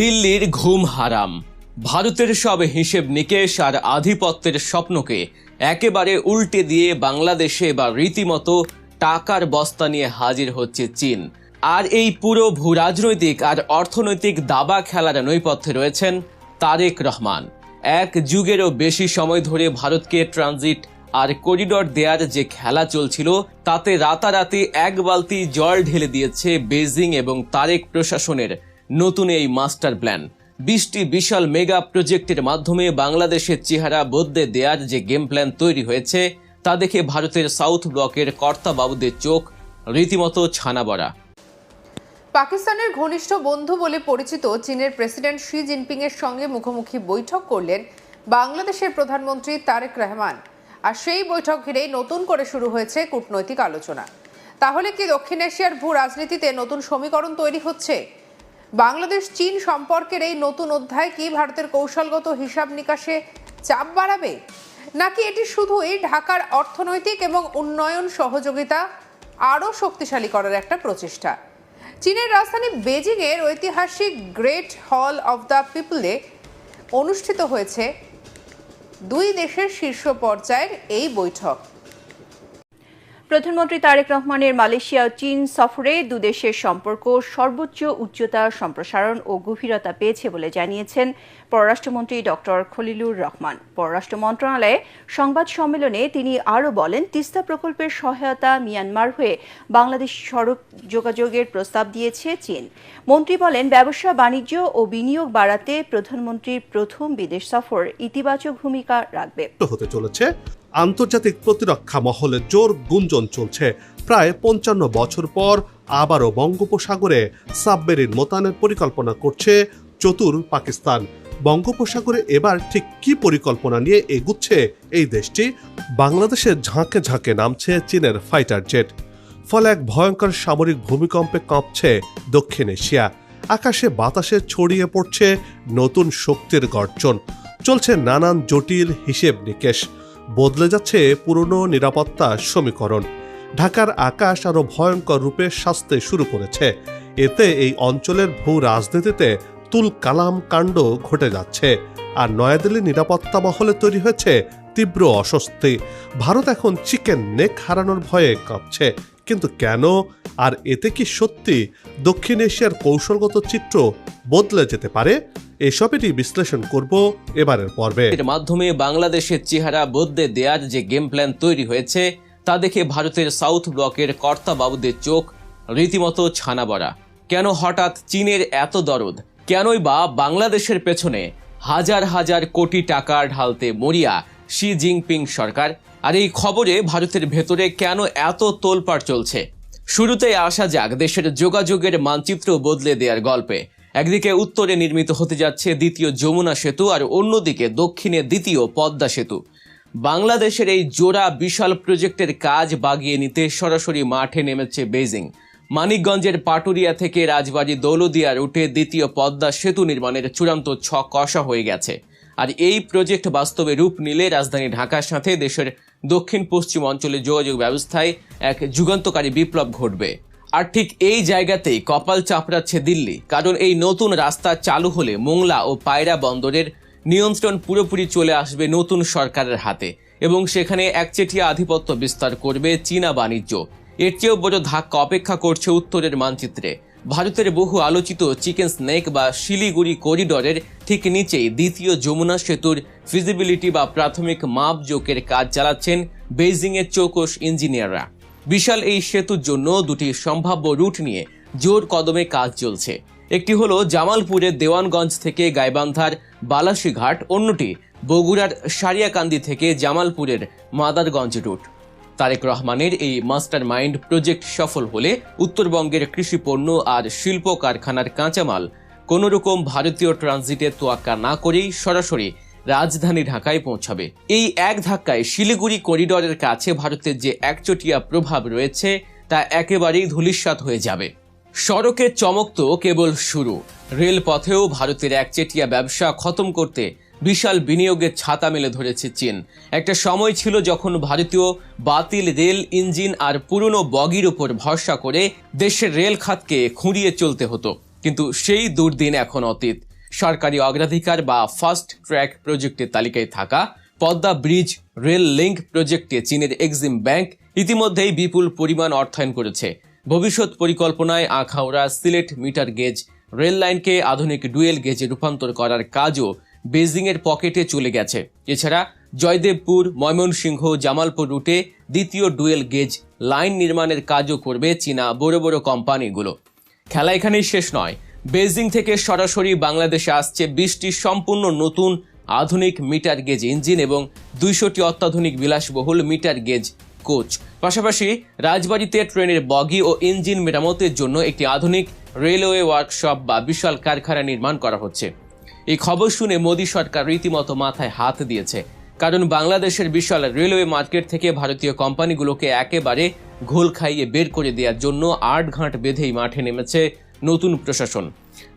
দিল্লির ঘুম হারাম। ভারতের সব হিসেব নিকেশ আর আধিপত্যের স্বপ্নকে একেবারে উল্টে দিয়ে বাংলাদেশে বা রীতিমতো টাকার বস্তা নিয়ে হাজির হচ্ছে চীন। আর এই পুরো ভূরাজনৈতিক আর অর্থনৈতিক দাবা খেলার নৈপথ্যে রয়েছেন তারেক রহমান। এক যুগেরও বেশি সময় ধরে ভারতকে ট্রানজিট আর করিডর দেয়ার যে খেলা চলছিল তাতে রাতারাতি এক বালতি জল ঢেলে দিয়েছে বেজিং এবং তারেক প্রশাসনের নতুন এই মাস্টার প্ল্যান। 20টি বিশাল মেগা প্রজেক্টের মাধ্যমে বাংলাদেশের চেহারা বদলে দেওয়ার যে গেম প্ল্যান তৈরি হয়েছে তা দেখে ভারতের সাউথ ব্লকের কর্তাবাবুদের চোখ রীতিমতো ছানা বড়া। পাকিস্তানের ঘনিষ্ঠ বন্ধু বলে পরিচিত চীনের প্রেসিডেন্ট শি জিনপিং এর সঙ্গে মুখোমুখি বৈঠক করলেন বাংলাদেশের প্রধানমন্ত্রী তারেক রহমান। আর সেই বৈঠক ঘিরেই নতুন করে শুরু হয়েছে কূটনৈতিক আলোচনা। তাহলে কি দক্ষিণ এশিয়ার ভূ রাজনীতিতে নতুন সমীকরণ তৈরি হচ্ছে? বাংলাদেশ চীন সম্পর্কের এই নতুন অধ্যায় কি ভারতের কৌশলগত হিসাব নিকাশে চাপ বাড়াবে, নাকি এটি শুধুই ঢাকার অর্থনৈতিক এবং উন্নয়ন সহযোগিতা আরও শক্তিশালী করার একটা প্রচেষ্টা? চীনের রাজধানী বেজিং এর ঐতিহাসিক গ্রেট হল অফ দ্য পিপলে অনুষ্ঠিত হয়েছে দুই দেশের শীর্ষ পর্যায়ের এই বৈঠক। প্রধানমন্ত্রী তারেক রহমানের মালয়েশিয়া ও চীন সফরে দুদেশের সম্পর্ক সর্বোচ্চ উচ্চতা সম্প্রসারণ ও গভীরতা পেয়েছে বলে জানিয়েছেন পররাষ্ট্রমন্ত্রী ডক্টর খলিলুর রহমান। পররাষ্ট্র মন্ত্রণালয়ে সংবাদ সম্মেলনে তিনি আরও বলেন, তিস্তা প্রকল্পের সহায়তা মিয়ানমার হয়ে বাংলাদেশ সড়ক যোগাযোগের প্রস্তাব দিয়েছে চীন। মন্ত্রী বলেন, ব্যবসা বাণিজ্য ও বিনিয়োগ বাড়াতে প্রধানমন্ত্রীর প্রথম বিদেশ সফর ইতিবাচক ভূমিকা রাখবে। হতে চলেছে আন্তর্জাতিক প্রতিরক্ষা মহলে জোর গুঞ্জন চলছে। প্রায় 55 বছর পর আবারও বঙ্গোপসাগরে সাবমেরিন মোতায়েনের পরিকল্পনা করছে চতুর পাকিস্তান। বঙ্গোপসাগরে এবার ঠিক কি পরিকল্পনা নিয়ে এগুচ্ছে এই দেশটি? বাংলাদেশের ঝাঁকে ঝাঁকে নামছে চীনের ফাইটার জেট। ফলে এক ভয়ঙ্কর সামরিক ভূমিকম্পে কাঁপছে দক্ষিণ এশিয়া। আকাশে বাতাসে ছড়িয়ে পড়ছে নতুন শক্তির গর্জন। চলছে নানান জটিল হিসেব নিকেশ। বদলে যাচ্ছে পুরনো নিরাপত্তা সমীকরণ। ঢাকার আকাশ আরো ভয়ঙ্কর রূপে সাজতে শুরু করেছে। এতে এই অঞ্চলের ভূ রাজনীতিতে তুল কালাম কাণ্ড ঘটে যাচ্ছে। আর নয়াদিল্লির নিরাপত্তা মহলে তৈরি হয়েছে তীব্র অস্বস্তি। ভারত এখন চিকেন নেক হারানোর ভয়ে কাঁপছে। কিন্তু কেন? আর এতে কি সত্যি দক্ষিণ এশিয়ার কৌশলগত চিত্র বদলে যেতে পারে? এসবেরই বিশ্লেষণ করব এবারের পর্বে। এর মাধ্যমে বাংলাদেশের চেহারা বদলে দেওয়ার যে গেম প্ল্যান তৈরি হয়েছে তা দেখে ভারতের সাউথ ব্লকের কর্তাবাবুদের চোখ রীতিমতো ছানা বড়া। কেন হঠাৎ চীনের এত দরদ? কেনই বা বাংলাদেশের পেছনে হাজার হাজার কোটি টাকা ঢালতে মরিয়া শি জিনপিং সরকার? আর এই খবরে ভারতের ভেতরে কেন এত তোলপাড় চলছে? শুরুতেই আসা যাক দেশের যোগাযোগের মানচিত্র বদলে দেওয়ার গল্পে। একদিকে উত্তরে নির্মিত হতে যাচ্ছে দ্বিতীয় যমুনা সেতু, আর অন্যদিকে দক্ষিণে দ্বিতীয় পদ্মা সেতু। বাংলাদেশের এই জোড়া বিশাল প্রজেক্টের কাজ বাগিয়ে নিতে সরাসরি মাঠে নেমেছে বেজিং। মানিকগঞ্জের পাটুরিয়া থেকে রাজবাড়ী দৌলদিয়া রুটে দ্বিতীয় পদ্মা সেতু নির্মাণের চূড়ান্ত ছক কষা হয়ে গেছে। আর এই প্রজেক্ট বাস্তবে রূপ নিলে রাজধানী ঢাকার সাথে দেশের দক্ষিণ পশ্চিম অঞ্চলের যোগাযোগ ব্যবস্থায় এক যুগান্তকারী বিপ্লব ঘটবে। আর ঠিক এই জায়গাতেই কপাল চাপড়াচ্ছে দিল্লি, কারণ এই নতুন রাস্তা চালু হলে মোংলা ও পায়রা বন্দরের নিয়ন্ত্রণ পুরোপুরি চলে আসবে নতুন সরকারের হাতে এবং সেখানে একচেটিয়া আধিপত্য বিস্তার করবে চীনা বাণিজ্য। এর চেয়েও বড় ধাক্কা অপেক্ষা করছে উত্তরের মানচিত্রে। ভারতের বহু আলোচিত চিকেন স্নেক বা শিলিগুড়ি করিডরের ঠিক নিচেই দ্বিতীয় যমুনা সেতুর ফিজিবিলিটি বা প্রাথমিক মাপজোকের কাজ চালাচ্ছেন বেইজিংয়ের চৌকস ইঞ্জিনিয়াররা। বিশাল এই সেতুর জন্য দুটি সম্ভাব্য রুট নিয়ে জোর কদমে কাজ চলছে। একটি হলো জামালপুরের দেওয়ানগঞ্জ থেকে গাইবান্ধার বালাসীঘাট, অন্যটি বগুড়ার সারিয়াকান্দি থেকে জামালপুরের মাদারগঞ্জ রুট। তারেক রহমানের এই মাস্টার মাইন্ড প্রজেক্ট সফল হলে উত্তরবঙ্গের কৃষি পণ্য আর শিল্প কারখানার কাঁচামাল কোনোরকম ভারতীয় ট্রানজিটে তোয়াক্কা না করেই সরাসরি রাজধানী ঢাকায় পৌঁছাবে। এই এক ধাক্কায় শিলিগুড়ি করিডরের কাছে ভারতের যে একচটিয়া প্রভাব রয়েছে তা একেবারেই ধূলিসাৎ হয়ে যাবে। সড়কের চমক তো কেবল শুরু। রেলপথেও ভারতের একচেটিয়া ব্যবসা খতম করতে বিশাল বিনিয়োগের ছাতা মেলে ধরেছে চীন। একটা সময় ছিল যখন ভারতীয় বাতিল রেল ইঞ্জিন আর পুরনো বগির উপর ভরসা করে দেশের রেল খাতকে খুঁড়িয়ে চলতে হতো, কিন্তু সেই দুর্দিন এখন অতীত। সরকারি অগ্রাধিকার বা ফাস্ট ট্র্যাক প্রজেক্টের তালিকায় থাকা পদ্মা ব্রিজ রেল লিঙ্ক প্রজেক্টে চীনের এক্সিম ব্যাংক ইতিমধ্যেই বিপুল পরিমাণ অর্থায়ন করেছে। ভবিষ্যৎ পরিকল্পনায় Akhaura Sylhet metre gauge rail লাইনকে আধুনিক ডুয়েল গেজে রূপান্তর করার কাজও বেজিংয়ের পকেটে চলে গেছে। এছাড়া জয়দেবপুর ময়মনসিংহ জামালপুর রুটে দ্বিতীয় ডুয়েল গেজ লাইন নির্মাণের কাজও করবে চীনা বড় বড় কোম্পানিগুলো। খেলা এখানেই শেষ নয়। বেজিং থেকে সরাসরি বাংলাদেশে আসছে 20টি সম্পূর্ণ নতুন আধুনিক মিটার গেজ ইঞ্জিন এবং 200টি অত্যাধুনিক বিলাসবহুল মিটার গেজ কোচ। পাশাপাশি রাজবাড়ীতে ট্রেনের বগি ও ইঞ্জিন মেরামতের জন্য একটি আধুনিক রেলওয়ে ওয়ার্কশপ বা বিশাল কারখানা নির্মাণ করা হচ্ছে। এই খবর শুনে মোদী সরকার রীতিমতো মাথায় হাত দিয়েছে, কারণ বাংলাদেশের বিশাল রেলওয়ে মার্কেট থেকে ভারতীয় কোম্পানিগুলোকে একেবারে ঘোল খাইয়ে বের করে দেওয়ার জন্য 8 ঘাট বেঁধেই মাঠে নেমেছে নতুন প্রশাসন।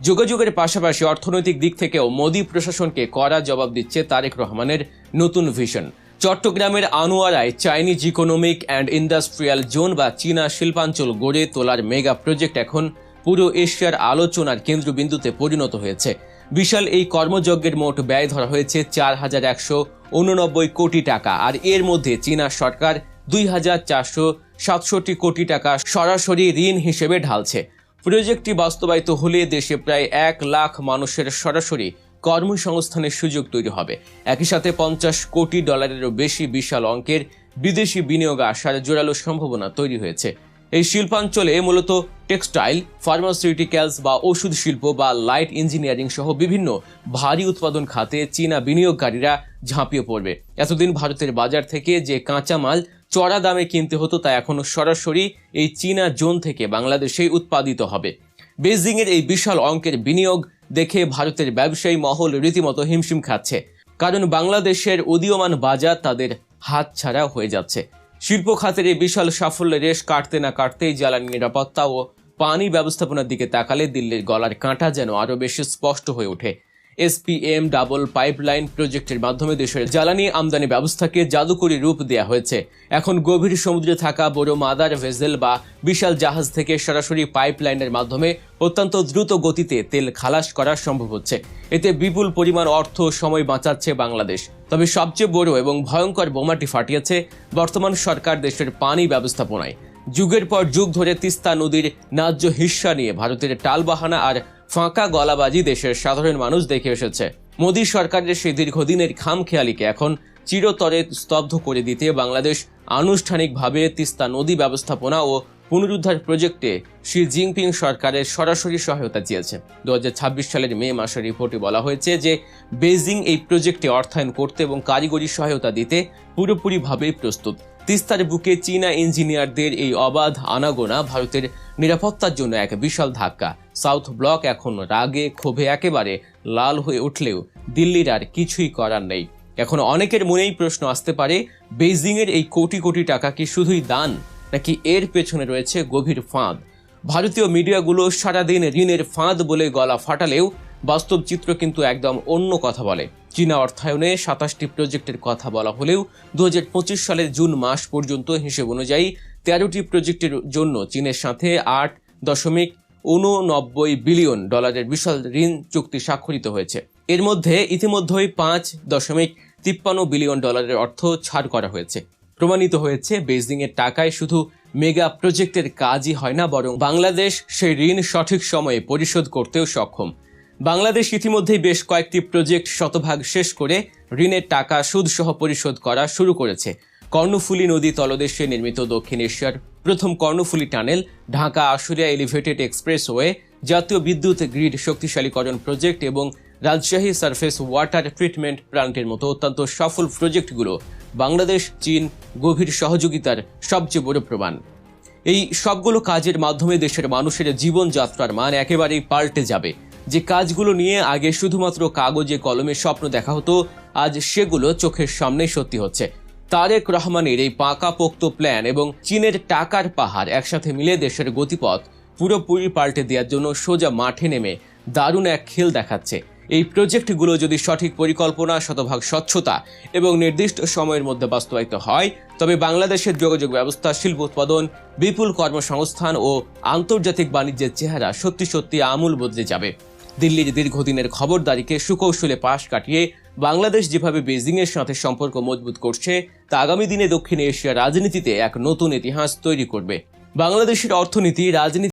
যোগাযোগের পাশাপাশি অর্থনৈতিক দিক থেকেও মোদী প্রশাসনকে কড়া জবাব দিচ্ছে তারেক রহমানের নতুন ভিশন। চট্টগ্রামের আনোয়ারায় Chinese economic and industrial zone বা চীনা শিল্পাঞ্চল গড়ে তোলার মেগা প্রজেক্ট এখন পুরো এশিয়ার আলোচনার কেন্দ্রবিন্দুতে পরিণত হয়েছে। বিশাল এই কর্মযজ্ঞের মোট ব্যয় ধরা হয়েছে 4,189 কোটি টাকা, আর এর মধ্যে চীনা সরকার 2,467 কোটি টাকা সরাসরি ঋণ হিসেবে ঢালছে। প্রজেক্টটি বাস্তবায়িত হলে দেশে প্রায় 1 লাখ মানুষের সরাসরি কর্মসংস্থানের সুযোগ তৈরি হবে। একই সাথে $50 কোটি বেশি বিশাল অঙ্কের বিদেশি বিনিয়োগ আসার জোরালো সম্ভাবনা তৈরি হয়েছে। এই শিল্পাঞ্চলে মূলত টেক্সটাইল, ফার্মাসিউটিক্যালস বা ওষুধ শিল্প বা লাইট ইঞ্জিনিয়ারিং সহ বিভিন্ন ভারী উৎপাদন খাতে চীনা বিনিয়োগকারীরা ঝাঁপিয়ে পড়বে। এতদিন ভারতের বাজার থেকে যে কাঁচামাল চড়া দামে কিনতে হতো তা এখন সরাসরি এই চীনা জোন থেকে বাংলাদেশেই উৎপাদিত হবে। বেজিংয়ের এই বিশাল অঙ্কের বিনিয়োগ দেখে ভারতের ব্যবসায়ী মহল রীতিমতো হিমশিম খাচ্ছে, কারণ বাংলাদেশের উদীয়মান বাজার তাদের হাতছাড়া হয়ে যাচ্ছে। শিল্প খাতের এই বিশাল সাফল্যের রেশ কাটতে না কাটতেই জ্বালানি নিরাপত্তা ও পানি ব্যবস্থাপনার দিকে তাকালে দিল্লির গলার কাঁটা যেন আরও বেশি স্পষ্ট হয়ে ওঠে। SPM ডাবল পাইপলাইন প্রজেক্টের মাধ্যমে দেশের জ্বালানি আমদানি ব্যবস্থাকে জাদুকরী রূপ দেওয়া হয়েছে। এখন গভীর সমুদ্রে থাকা বড় মাদার ভেসেল বা বিশাল জাহাজ থেকে সরাসরি পাইপলাইনের মাধ্যমে অত্যন্ত দ্রুত গতিতে তেল খালাস করা সম্ভব হচ্ছে। এতে বিপুল পরিমাণ অর্থ সময় বাঁচাচ্ছে বাংলাদেশ। তবে সবচেয়ে বড় এবং ভয়ঙ্কর বোমাটি ফাটিয়েছে বর্তমান সরকার দেশের পানি ব্যবস্থাপনায়। যুগের পর যুগ ধরে তিস্তা নদীর ন্যায্য হিস্সা নিয়ে ভারতের টালবাহানা আর ফাঁকা গলাবাজি দেশের সাধারণ মানুষ দেখে এসেছে। মোদী সরকারের সেই দীর্ঘদিনের খামখেয়ালিকে এখন চিরতরে স্তব্ধ করে দিতে বাংলাদেশ আনুষ্ঠানিকভাবে তিস্তা নদী ব্যবস্থাপনা ও পুনরুদ্ধার প্রজেক্টে শি জিনপিং সরকারের সরাসরি সহায়তা চেয়েছে। 2026 সালের মে মাসের রিপোর্টে বলা হয়েছে যে বেজিং এই প্রজেক্টে অর্থায়ন করতে এবং কারিগরি সহায়তা দিতে পুরোপুরিভাবে প্রস্তুত। তিস্তার বুকে চীনা ইঞ্জিনিয়ারদের এই অবাধ আনাগোনা ভারতের নিরাপত্তার জন্য এক বিশাল ধাক্কা। সাউথ ব্লক এখন রাগে ক্ষোভে একেবারে লাল হয়ে উঠলেও দিল্লির আর কিছুই করার নেই। এখন অনেকের মনেই প্রশ্ন আসতে পারে, বেজিংয়ের এই কোটি কোটি টাকা কি শুধুই দান, নাকি এর পেছনে রয়েছে গভীর ফাঁদ? ভারতীয় মিডিয়াগুলো সারাদিন ঋণের ফাঁদ বলে গলা ফাটালেও বাস্তব চিত্র কিন্তু একদম অন্য কথা বলে। চীনা অর্থায়নে 27টি প্রজেক্টের কথা বলা হলেও 2025 সালের জুন মাস পর্যন্ত হিসেব অনুযায়ী 13টি প্রজেক্টের জন্য চীনের সাথে $8.89 বিলিয়ন বিশাল ঋণ চুক্তি স্বাক্ষরিত হয়েছে। এর মধ্যে ইতিমধ্যেই $5.53 বিলিয়ন অর্থ ছাড় করা হয়েছে। প্রমাণিত হয়েছে বেজিংয়ের টাকায় শুধু মেগা প্রজেক্টের কাজই হয় না, বরং বাংলাদেশ সেই ঋণ সঠিক সময়ে পরিশোধ করতেও সক্ষম। বাংলাদেশ ইতিমধ্যেই বেশ কয়েকটি প্রজেক্ট শতভাগ শেষ করে ঋণের টাকা সুদসহ পরিশোধ করা শুরু করেছে। কর্ণফুলী নদী তলদেশে নির্মিত দক্ষিণ এশিয়ার প্রথম Karnaphuli tunnel, Dhaka Ashulia elevated expressway, জাতীয় বিদ্যুৎ গ্রিড শক্তিশালীকরণ প্রজেক্ট এবং রাজশাহী সারফেস ওয়াটার ট্রিটমেন্ট প্ল্যান্টের মতো অত্যন্ত সফল প্রজেক্টগুলো বাংলাদেশ চীন গভীর সহযোগিতার সবচেয়ে বড় প্রমাণ। এই সবগুলো কাজের মাধ্যমে দেশের মানুষের জীবনযাত্রার মান একেবারেই পাল্টে যাবে। যে কাজগুলো নিয়ে আগে শুধুমাত্র কাগজে কলমে স্বপ্ন দেখা হতো, আজ সেগুলো চোখের সামনে সত্যি হচ্ছে। তারেক রহমানের এই পাকাপোক্ত প্ল্যান এবং চীনের টাকার পাহাড় একসাথে মিলে দেশের গতিপথ পুরোপুরি পাল্টে দেওয়ার জন্য সোজা মাঠে নেমে দারুণ এক খেল দেখাচ্ছে। এই প্রজেক্টগুলো যদি সঠিক পরিকল্পনা, শতভাগ স্বচ্ছতা এবং নির্দিষ্ট সময়ের মধ্যে বাস্তবায়িত হয়, তবে বাংলাদেশের যোগাযোগ ব্যবস্থা, শিল্প উৎপাদন, বিপুল কর্মসংস্থান ও আন্তর্জাতিক বাণিজ্যের চেহারা সত্যি সত্যি আমূল বদলে যাবে। দিল্লির দীর্ঘদিনের খবরদারিকে সুকৌশলে পাশ কাটিয়ে বাংলাদেশ যেভাবে বেজিংয়ের সাথে সম্পর্ক মজবুত করছে তা আগামী দিনে দক্ষিণ এশিয়ার রাজনীতিতে এক নতুন ইতিহাস তৈরি করবে। বাংলাদেশের অর্থনীতি, রাজনীতি